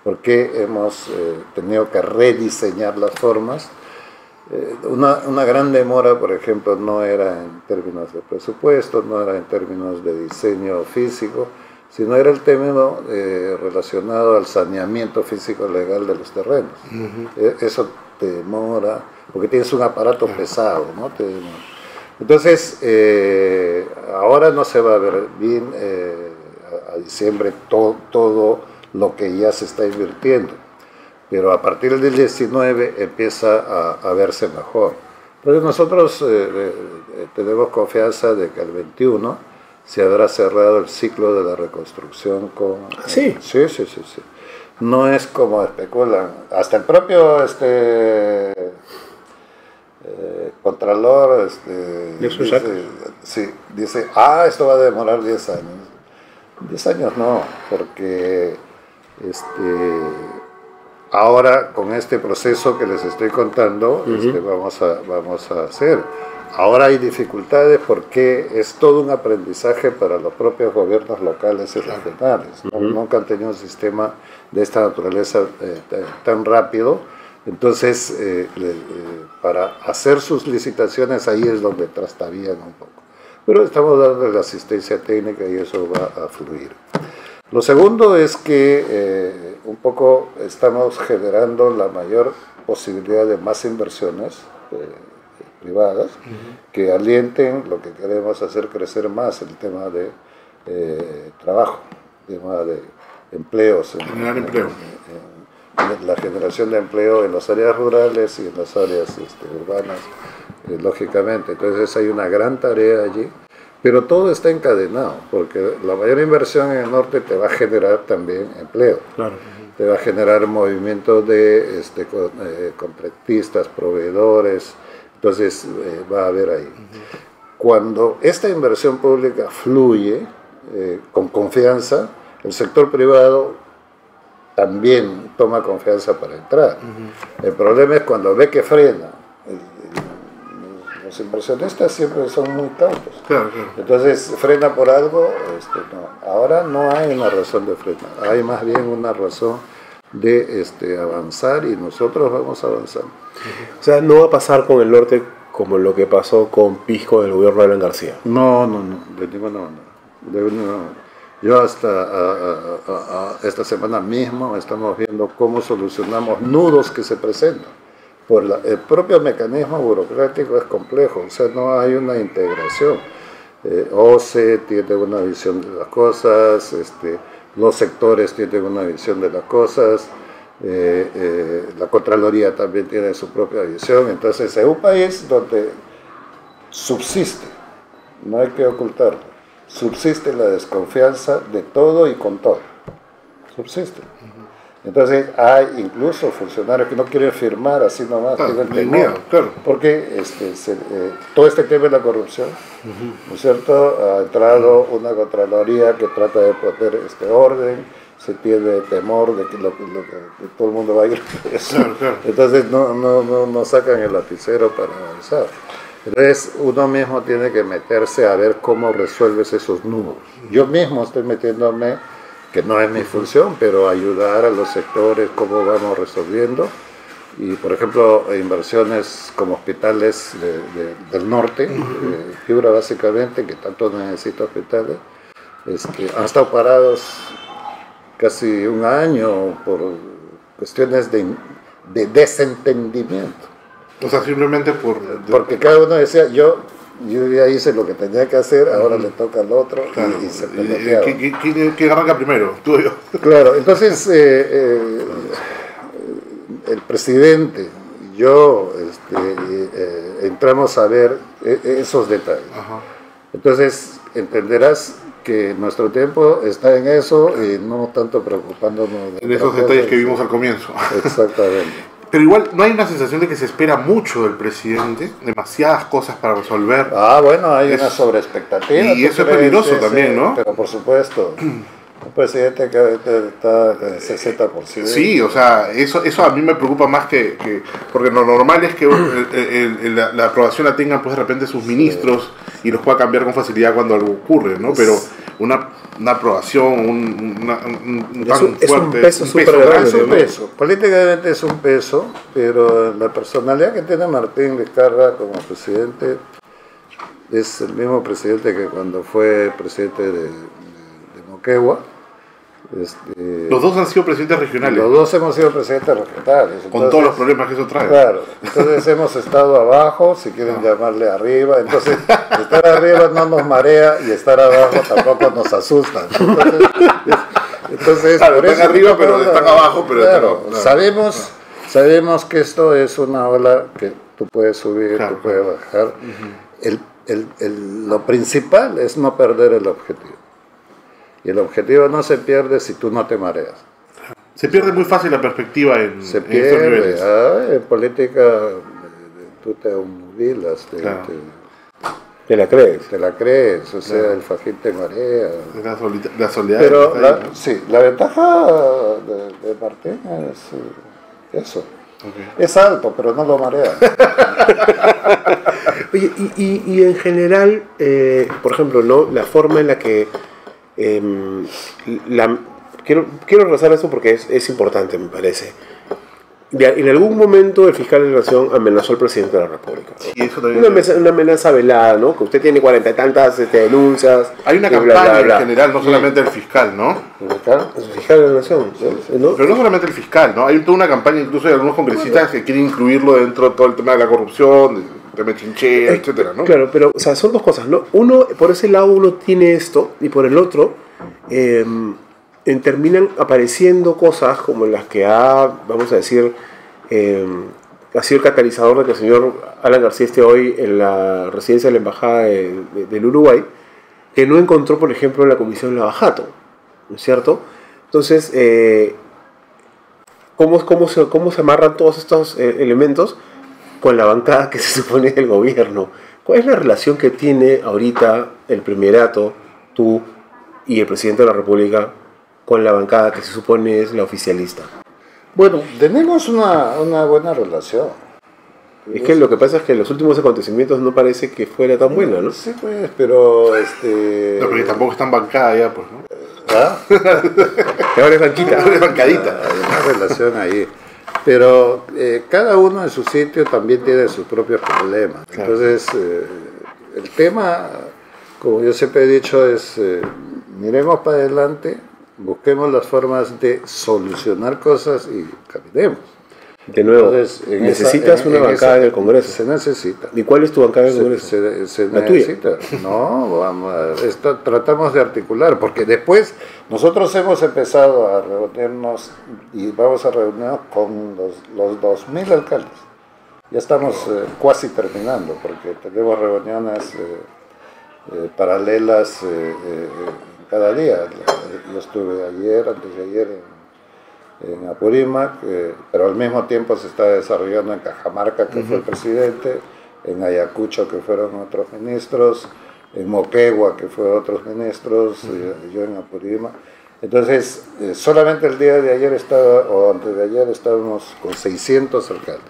Porque hemos tenido que rediseñar las formas. Una gran demora, por ejemplo, no era en términos de presupuesto, no era en términos de diseño físico, sino era el término relacionado al saneamiento físico legal de los terrenos. Eso te demora, porque tienes un aparato pesado, ¿no? Entonces, ahora no se va a ver bien a diciembre todo lo que ya se está invirtiendo, pero a partir del 19 empieza a verse mejor. Entonces nosotros tenemos confianza de que el 21 se habrá cerrado el ciclo de la reconstrucción con... ¿Sí? Sí. No es como especulan. Hasta el propio Contralor dice, esto va a demorar 10 años. 10 años no, porque ahora con este proceso que les estoy contando, vamos a hacer. Ahora hay dificultades porque es todo un aprendizaje para los propios gobiernos locales y regionales. Nunca han tenido un sistema de esta naturaleza tan rápido. Entonces, para hacer sus licitaciones ahí es donde trastabillan un poco. Pero estamos dando la asistencia técnica y eso va a fluir. Lo segundo es que un poco estamos generando la mayor posibilidad de más inversiones privadas que alienten lo que queremos hacer crecer más, el tema de trabajo, el tema de empleos. Generar empleo. La generación de empleo en las áreas rurales y en las áreas urbanas, lógicamente. Entonces hay una gran tarea allí, pero todo está encadenado, porque la mayor inversión en el norte te va a generar también empleo. Claro. Te va a generar movimientos de contratistas, proveedores, entonces va a haber ahí. Cuando esta inversión pública fluye con confianza, el sector privado también toma confianza para entrar. El problema es cuando ve que frena. Los inversionistas siempre son muy cautos. Claro. Entonces, frena por algo, no. Ahora no hay una razón de frenar, hay más bien una razón de avanzar, y nosotros vamos avanzando. O sea, no va a pasar con el norte como lo que pasó con Pisco del gobierno de Alan García. No, de ninguna manera. Yo hasta esta semana mismo estamos viendo cómo solucionamos nudos que se presentan. El propio mecanismo burocrático es complejo, o sea, no hay una integración. OCE tiene una visión de las cosas, los sectores tienen una visión de las cosas, la Contraloría también tiene su propia visión. Entonces, es un país donde subsiste, no hay que ocultarlo, subsiste la desconfianza de todo y con todo, subsiste. Entonces hay incluso funcionarios que no quieren firmar así nomás, tienen temor, porque todo este tema de la corrupción, ¿no es cierto? Ha entrado una Contraloría que trata de poner orden, se tiene temor de que todo el mundo va a ir preso. Entonces no sacan el lapicero para avanzar. Entonces uno mismo tiene que meterse a ver cómo resuelves esos nudos. Yo mismo estoy metiéndome, que no es mi función, pero ayudar a los sectores, cómo vamos resolviendo. Y, por ejemplo, inversiones como hospitales del norte, Piura básicamente, que tanto necesita hospitales, han estado parados casi un año por cuestiones de desentendimiento. O sea, simplemente porque cada uno decía, yo ya hice lo que tenía que hacer, ahora le toca al otro, claro, y se peleaba. ¿Quién arranca primero? Tú y yo. Claro, entonces el presidente, yo, entramos a ver esos detalles. Entonces entenderás que nuestro tiempo está en eso y no tanto preocupándonos en esos detalles que vimos al comienzo. Exactamente. Pero igual no hay una sensación de que se espera mucho del presidente, demasiadas cosas para resolver. Bueno, hay una sobreexpectativa. Y eso es peligroso también, ¿no? Pero por supuesto, un presidente que ahorita está en 60%. Sí, o sea, eso a mí me preocupa más porque lo normal es que la aprobación la tengan pues de repente sus ministros y los pueda cambiar con facilidad cuando algo ocurre, ¿no? Pero una aprobación, un peso súper grande. Es un peso, políticamente es un peso, pero la personalidad que tiene Martín Vizcarra como presidente es el mismo presidente que cuando fue presidente de Moquegua. Los dos han sido presidentes regionales. Los dos hemos sido presidentes regionales. Entonces, con todos los problemas que eso trae. Claro, entonces hemos estado abajo, si quieren llamarle arriba. Entonces, estar arriba no nos marea y estar abajo tampoco nos asusta. Entonces claro, están arriba, pero están abajo. Pero claro, sabemos que esto es una ola que tú puedes subir, tú puedes bajar. Lo principal es no perder el objetivo. Y el objetivo no se pierde si tú no te mareas. Se pierde muy fácil la perspectiva en estos niveles. En política tú te obnubilas, te la crees. Te la crees, o sea, el fajín te marea. La soledad. Pero la ventaja de Martín es eso. Es alto, pero no lo marea. Oye, y en general, por ejemplo, ¿no? La forma en la que quiero regresar a eso porque es importante, me parece. En algún momento el fiscal de la Nación amenazó al presidente de la República, ¿no? Sí, eso también una amenaza velada, ¿no? Que usted tiene 40 y tantas denuncias. Hay una campaña en general, no solamente el fiscal, ¿no? ¿El fiscal de la Nación? ¿no? Pero no solamente el fiscal, ¿no? Hay toda una campaña, incluso de algunos congresistas que quieren incluirlo dentro de todo el tema de la corrupción, de chinchera, etcétera, ¿no? Claro, pero o sea, son dos cosas, ¿no? Uno, por ese lado uno tiene esto, y por el otro, terminan apareciendo cosas como las que vamos a decir, ha sido el catalizador de que el señor Alan García esté hoy en la residencia de la Embajada del Uruguay, que no encontró, por ejemplo, en la Comisión Lavajato, ¿no es cierto? Entonces, ¿cómo se amarran todos estos elementos con la bancada que se supone es el gobierno? ¿Cuál es la relación que tiene ahorita el primerato, tú y el presidente de la República, con la bancada que se supone es la oficialista? Bueno, tenemos una buena relación. Es que lo que pasa es que en los últimos acontecimientos no parece que fuera tan buena, ¿no? Sí, pues, pero No, porque tampoco está en bancada ya, pues, ¿no? ¿Ah? Ahora es banquita. Ahora es bancadita. Hay una relación ahí. Pero cada uno en su sitio también tiene sus propios problemas. Claro. Entonces, el tema, como yo siempre he dicho, es miremos para adelante, busquemos las formas de solucionar cosas y caminemos. De nuevo, Entonces, necesitas una bancada en el Congreso. Se necesita. ¿Y cuál es tu bancada en el Congreso? Se ¿La tuya? necesita. No, vamos, tratamos de articular, porque después nosotros hemos empezado a reunirnos y vamos a reunirnos con los 2.000 alcaldes. Ya estamos casi terminando, porque tenemos reuniones paralelas cada día. Yo estuve ayer, antes de ayer, en Apurímac, pero al mismo tiempo se está desarrollando en Cajamarca, que fue el presidente, en Ayacucho, que fueron otros ministros, en Moquegua, que fueron otros ministros, yo en Apurímac. Entonces, solamente el día de ayer o antes de ayer estábamos con 600 alcaldes.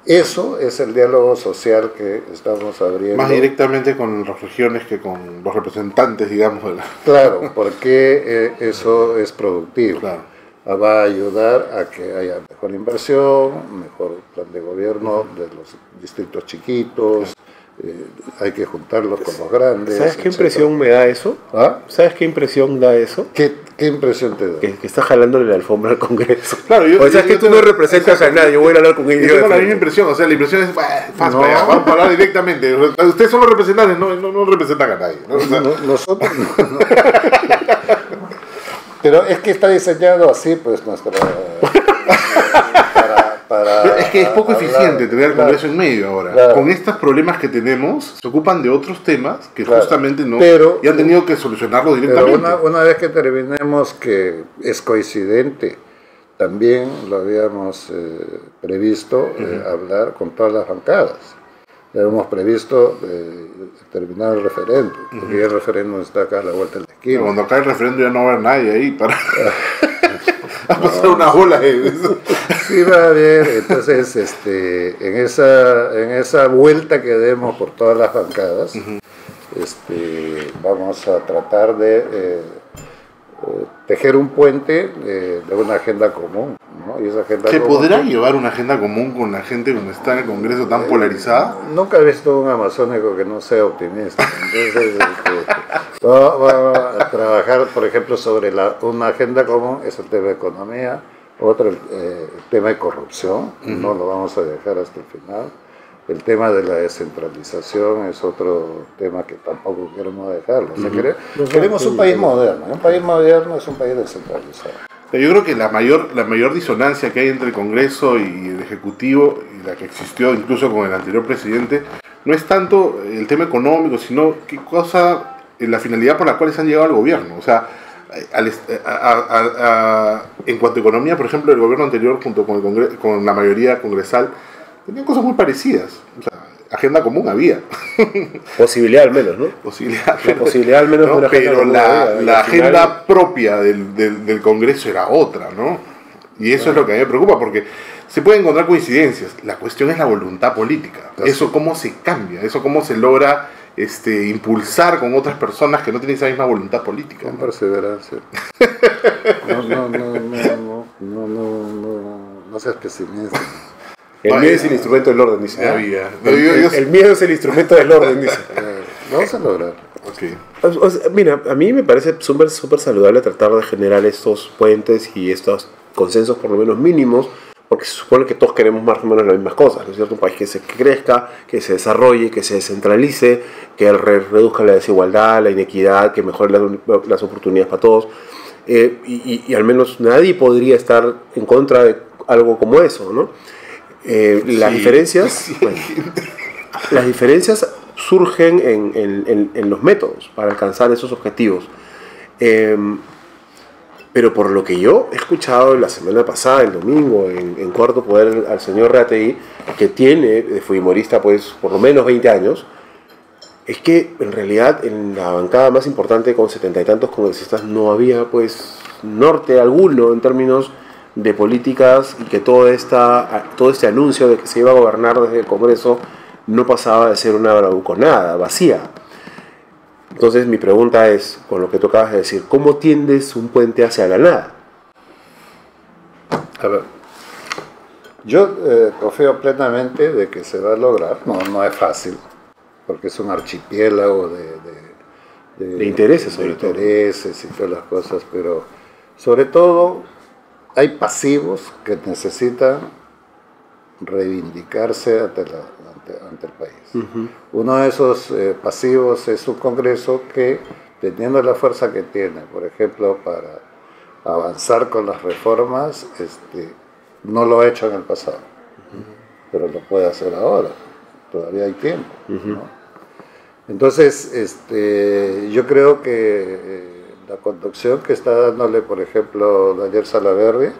Eso es el diálogo social que estamos abriendo. Más directamente con las regiones que con los representantes, digamos. Claro, porque eso es productivo. Claro. Va a ayudar a que haya mejor inversión, mejor plan de gobierno de los distritos chiquitos, hay que juntarlos con los grandes. ¿Sabes qué etcétera. impresión me da eso? ¿Ah? ¿Sabes qué impresión da eso? ¿Qué impresión te da? Que está jalándole la alfombra al Congreso. Claro, yo- o sea, es yo que tú tengo- no representas a nadie, yo voy a hablar con ellos. Yo tengo de la frente. misma impresión, o sea, la impresión es, fácil, No. vamos a hablar directamente. Ustedes son los representantes, no representan a nadie. ¿no? O sea, Nosotros no. Pero es que está diseñado así, pues, nuestra... para es que es poco hablar. eficiente tener el Claro. Congreso en medio ahora. Claro. Con estos problemas que tenemos, se ocupan de otros temas que Claro. justamente no... Pero- y han tenido que solucionarlo Pero directamente. una vez que terminemos, que es coincidente, también lo habíamos previsto hablar con todas las bancadas. Ya hemos previsto terminar el referéndum, porque ya el referéndum está acá a la vuelta de la Pero esquina. cuando acabe el referéndum ya no va a haber nadie ahí para... a pasar una bola de eso. Sí, va bien. Entonces, en esa vuelta que demos por todas las bancadas, vamos a tratar de tejer un puente de una agenda común, ¿no? Y esa agenda ¿Se común- podrá llevar una agenda común con la gente como está en el Congreso tan polarizada? Nunca he visto un amazónico que no sea optimista. Entonces, vamos a trabajar, por ejemplo, sobre una agenda común, es el tema de economía, otro el tema de corrupción, no lo vamos a dejar hasta el final. El tema de la descentralización es otro tema que tampoco queremos dejarlo. O sea, queremos un país moderno. Un país moderno es un país descentralizado. Yo creo que la mayor disonancia que hay entre el Congreso y el Ejecutivo, y la que existió incluso con el anterior presidente, no es tanto el tema económico, sino qué cosa, la finalidad por la cual se han llegado al gobierno. O sea, en cuanto a economía, por ejemplo, el gobierno anterior junto con la mayoría congresal tenían cosas muy parecidas. O sea, agenda común había. Posibilidad al menos, ¿no? Posibilidad, La posibilidad al menos ¿no? de una agenda Pero común la había, y al agenda final- propia del Congreso era otra, ¿no? Y eso es lo que a mí me preocupa, porque se pueden encontrar coincidencias. La cuestión es la voluntad política. Así. Eso cómo se cambia, eso cómo se logra impulsar con otras personas que no tienen esa misma voluntad política, Con ¿no? perseverancia. No seas pesimista. El miedo es el instrumento del orden, dice. Ya ¿no? había. El miedo es el instrumento del orden, dice. Vamos a lograr. Ok. O sea, mira, a mí me parece súper saludable tratar de generar estos puentes y estos consensos por lo menos mínimos, porque se supone que todos queremos más o menos las mismas cosas, ¿no es cierto? Un país que crezca, que se desarrolle, que se descentralice, que reduzca la desigualdad, la inequidad, que mejore las oportunidades para todos. Y al menos nadie podría estar en contra de algo como eso, ¿no? Las diferencias, bueno, las diferencias surgen en los métodos para alcanzar esos objetivos. Pero por lo que yo he escuchado la semana pasada, el domingo, en Cuarto Poder, al señor Reategui, que tiene de fujimorista pues por lo menos 20 años, es que en realidad en la bancada más importante con 70 y tantos congresistas no había pues norte alguno en términos de políticas, y que todo este anuncio de que se iba a gobernar desde el Congreso no pasaba de ser una bravuconada vacía. Entonces mi pregunta es, con lo que tú acabas de decir, ¿cómo tiendes un puente hacia la nada? A ver, yo confío plenamente de que se va a lograr. No es fácil, porque es un archipiélago de intereses, sobre todo. Intereses y todas las cosas, pero sobre todo hay pasivos que necesitan reivindicarse ante el país. Uh-huh. Uno de esos pasivos es un Congreso que, teniendo la fuerza que tiene, por ejemplo, para avanzar con las reformas, no lo ha hecho en el pasado, uh-huh, pero lo puede hacer ahora, todavía hay tiempo, uh-huh, ¿no? Entonces, yo creo que la conducción que está dándole, por ejemplo, Daniel Salaverry,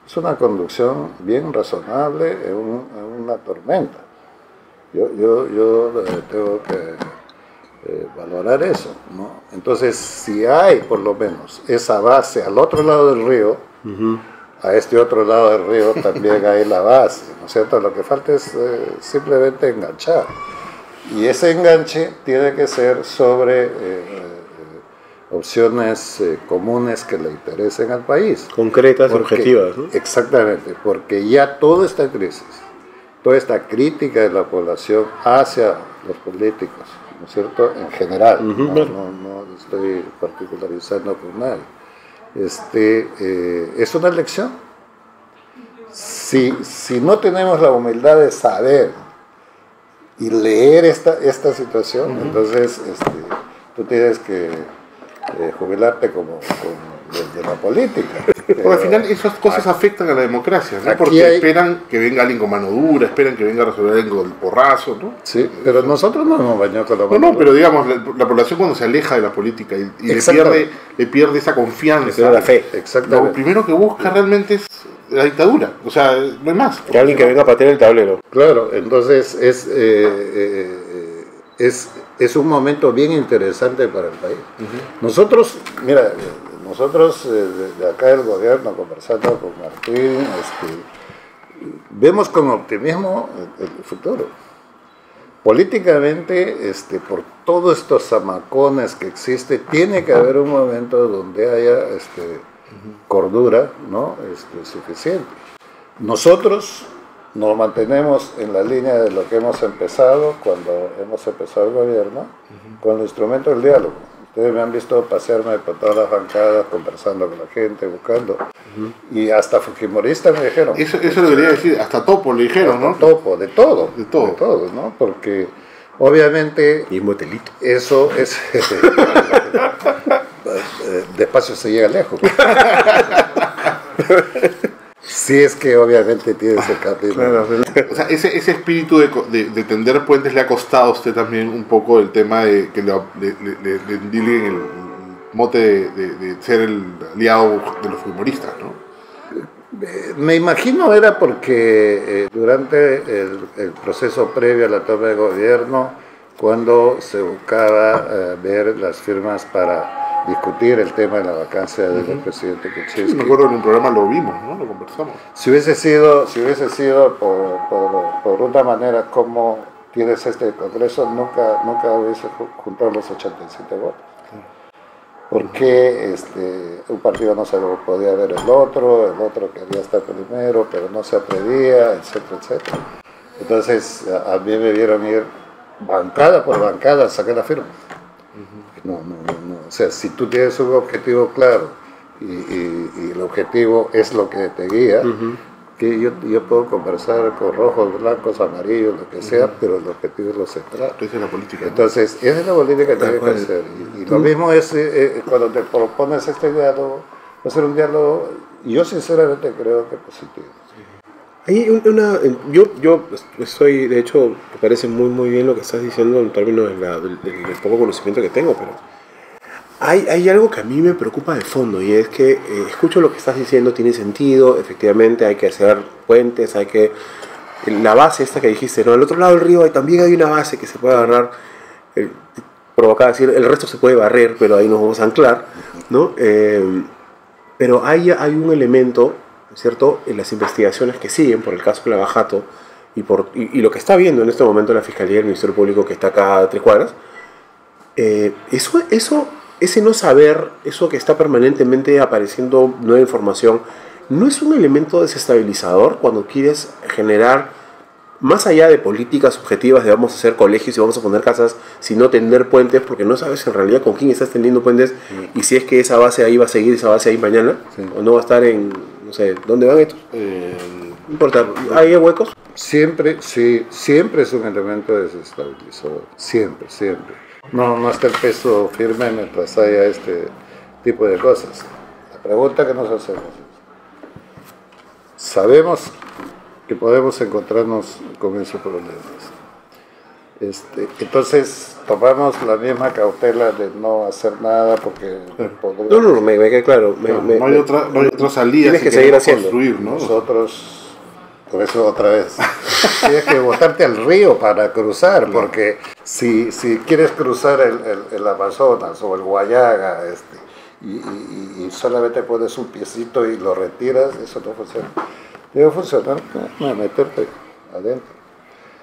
es una conducción bien razonable en una tormenta. Yo tengo que valorar eso, ¿no? Entonces, si hay por lo menos esa base al otro lado del río, uh-huh, a este otro lado del río también hay la base, ¿no es cierto? Lo que falta es simplemente enganchar. Y ese enganche tiene que ser sobre opciones comunes que le interesen al país. Concretas y objetivas, ¿no? Exactamente, porque ya toda esta crisis, toda esta crítica de la población hacia los políticos, ¿no es cierto?, en general, uh-huh, no estoy particularizando con nadie, es una lección. Si no tenemos la humildad de saber y leer esta situación, uh-huh, entonces tú tienes que jubilarte de la política. Porque al final esas cosas afectan a la democracia, ¿no? Porque esperan que venga alguien con mano dura, esperan que venga a resolver alguien con el porrazo, ¿no? Sí, pero nosotros no nos bañamos con la mano dura. No, pero digamos, la población cuando se aleja de la política y le pierde esa confianza, la fe. Exactamente. Lo primero que busca realmente es la dictadura, o sea, no hay más. Que alguien que venga a patear el tablero. Claro, entonces es un momento bien interesante para el país. Uh-huh. Nosotros de acá del gobierno, conversando con Martín, vemos con optimismo el futuro. Políticamente, por todos estos zamacones que existen, tiene que haber un momento donde haya cordura, ¿no? Suficiente. Nosotros nos mantenemos en la línea de lo que hemos empezado cuando hemos empezado el gobierno, uh-huh, con el instrumento del diálogo. Ustedes me han visto pasearme por todas las bancadas, conversando con la gente, buscando, uh-huh, y hasta fujimoristas me dijeron. Eso lo quería decir, hasta topo le dijeron, ¿no? Topo, de todo, ¿no? Porque obviamente y motelito. Eso es despacio se llega lejos. Si es que obviamente tiene ese camino. Claro, o sea, ese espíritu de tender puentes le ha costado a usted también un poco el tema de que le endilguen el mote de ser el aliado de los futbolistas, ¿no? Me imagino era porque durante el proceso previo a la toma de gobierno, cuando se buscaba ver las firmas para discutir el tema de la vacancia del uh-huh, presidente Kuczynski. Sí, me acuerdo en un programa lo vimos, ¿no? Lo conversamos. Si hubiese sido por una manera como tienes este Congreso, nunca hubiese juntado los 87 votos. Porque un partido no se lo podía ver el otro quería estar primero, pero no se atrevía, etcétera, etcétera. Entonces a mí me vieron ir bancada por bancada a sacar la firma. No. O sea, si tú tienes un objetivo claro y el objetivo es lo que te guía, uh-huh, que yo puedo conversar con rojos, blancos, amarillos, lo que sea, uh-huh, pero el objetivo es lo central. Esa es la política. Entonces, esa es la política que tienes que hacer. Y lo mismo es cuando te propones este diálogo, Va a ser un diálogo, yo sinceramente creo que positivo. Yo estoy, de hecho, me parece muy bien lo que estás diciendo en términos del poco conocimiento que tengo, pero hay algo que a mí me preocupa de fondo y es que escucho lo que estás diciendo, tiene sentido, efectivamente hay que hacer puentes, hay que... La base esta que dijiste, ¿no? Al otro lado del río también hay una base que se puede agarrar, provocada, decir, el resto se puede barrer, pero ahí nos vamos a anclar, ¿no? Pero hay un elemento, ¿cierto?, en las investigaciones que siguen por el caso Clavajato y lo que está viendo en este momento la Fiscalía y el Ministerio Público que está acá a 3 cuadras, ese no saber, eso que está permanentemente apareciendo nueva información, ¿no es un elemento desestabilizador cuando quieres generar, más allá de políticas objetivas de vamos a hacer colegios y vamos a poner casas, sino tender puentes, porque no sabes en realidad con quién estás tendiendo puentes y si es que esa base ahí va a seguir, esa base ahí mañana, o no va a estar en, no sé, ¿dónde van estos? No importa, ¿hay huecos? Siempre, sí, siempre es un elemento desestabilizador, siempre. No está el peso firme mientras haya este tipo de cosas. La pregunta que nos hacemos es, sabemos que podemos encontrarnos con esos problemas. Entonces tomamos la misma cautela de no hacer nada porque No, me queda claro. No hay otra salida. Tienes que seguir haciendo. ¿No? Nosotros, por eso otra vez, tienes que botarte al río para cruzar, porque si quieres cruzar el Amazonas o el Guayaga y solamente pones un piecito y lo retiras, eso no funciona. Debe funcionar, meterte adentro.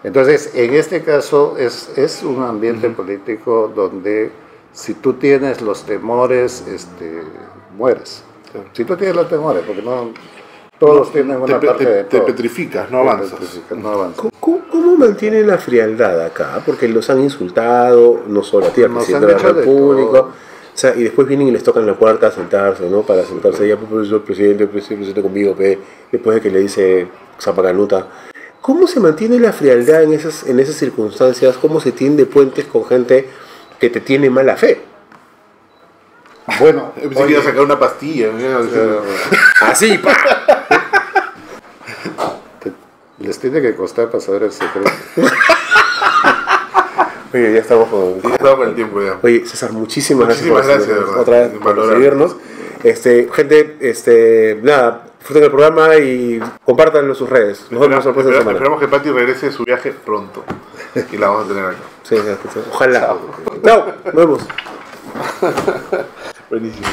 Entonces, en este caso es un ambiente político donde si tú tienes los temores, mueres. Si tú tienes los temores, porque no todos tienen una parte de todo. Te petrificas, no avanzas. ¿Cómo mantienen la frialdad acá? Porque los han insultado, no solo a ti, al presidente de la República. O sea, y después vienen y les tocan la puerta a sentarse, ¿no? Para sentarse ya, profesor, presidente conmigo, después de que le dice Zapaganuta. ¿Cómo se mantiene la frialdad en esas circunstancias? ¿Cómo se tiende puentes con gente que te tiene mala fe? Bueno, pensé que iba a sacar una pastilla. Así, pa. Les tiene que costar para saber el secreto. Oye, ya estamos con el tiempo ya. Oye, César, muchísimas gracias verdad. Otra vez por seguirnos. Gente, nada, disfruten el programa y compártanlo en sus redes. Nos vemos la próxima semana. Esperamos que Pati regrese de su viaje pronto. Y la vamos a tener acá. Sí, ojalá. Chao, nos vemos. Buenísimo.